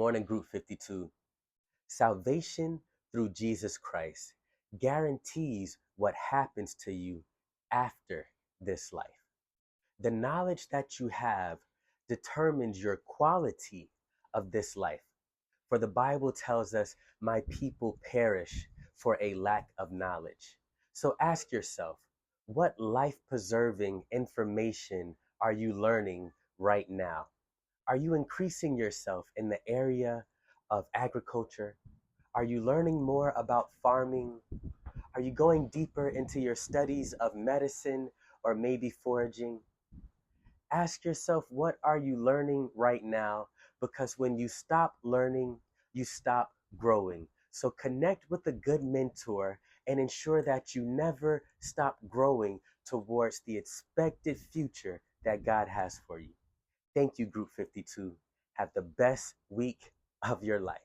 morning, Group 52. Salvation through Jesus Christ guarantees what happens to you after this life. The knowledge that you have determines your quality of this life. For the Bible tells us, my people perish for a lack of knowledge. So ask yourself, what life preserving information are you learning right now? Are you increasing yourself in the area of agriculture? Are you learning more about farming? Are you going deeper into your studies of medicine or maybe foraging? Ask yourself, what are you learning right now? Because when you stop learning, you stop growing. So connect with a good mentor and ensure that you never stop growing towards the expected future that God has for you. Thank you, Group 52. Have the best week of your life.